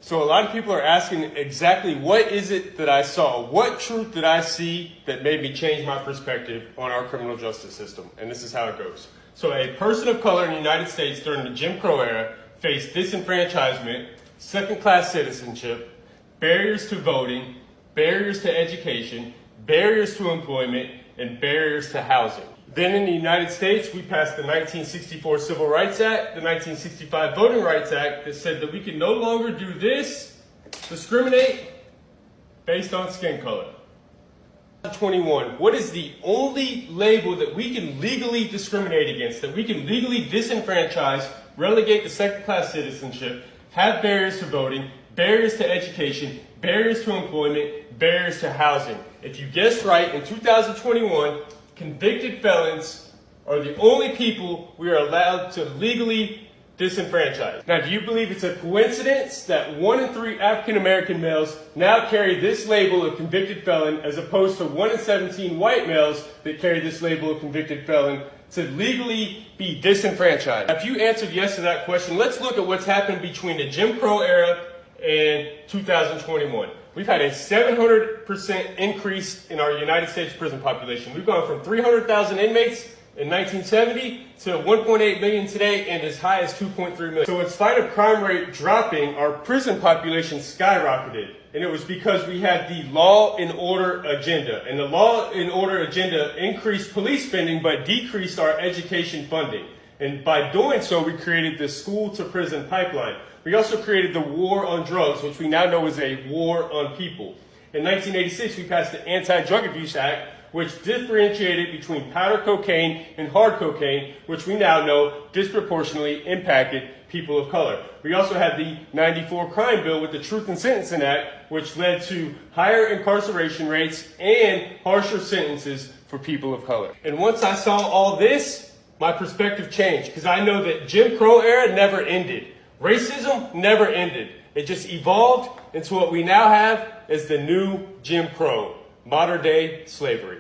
So a lot of people are asking exactly what is it that I saw? What truth did I see that made me change my perspective on our criminal justice system? And this is how it goes. So a person of color in the United States during the Jim Crow era faced disenfranchisement, second-class citizenship, barriers to voting, barriers to education, barriers to employment, and barriers to housing. Then in the United States, we passed the 1964 Civil Rights Act, the 1965 Voting Rights Act that said that we can no longer do this, discriminate based on skin color. 21, what is the only label that we can legally discriminate against, that we can legally disenfranchise, relegate to second-class citizenship, have barriers to voting, barriers to education, barriers to employment, barriers to housing? If you guessed right, in 2021, convicted felons are the only people we are allowed to legally disenfranchise. Now, do you believe it's a coincidence that 1 in 3 African American males now carry this label of convicted felon as opposed to 1 in 17 white males that carry this label of convicted felon to legally be disenfranchised? Now, if you answered yes to that question, let's look at what's happened between the Jim Crow era and 2021. We've had a 700% increase in our United States prison population. We've gone from 300,000 inmates in 1970 to 1.8 million today and as high as 2.3 million. So in spite of crime rate dropping, our prison population skyrocketed. And it was because we had the law and order agenda. And the law and order agenda increased police spending but decreased our education funding. And by doing so, we created the school to prison pipeline. We also created the war on drugs, which we now know is a war on people. In 1986, we passed the Anti-Drug Abuse Act, which differentiated between powder cocaine and hard cocaine, which we now know disproportionately impacted people of color. We also had the 94 crime bill with the Truth in Sentencing Act, which led to higher incarceration rates and harsher sentences for people of color. And once I saw all this, my perspective changed, because I know that Jim Crow era never ended. Racism never ended. It just evolved into what we now have as the new Jim Crow, modern day slavery.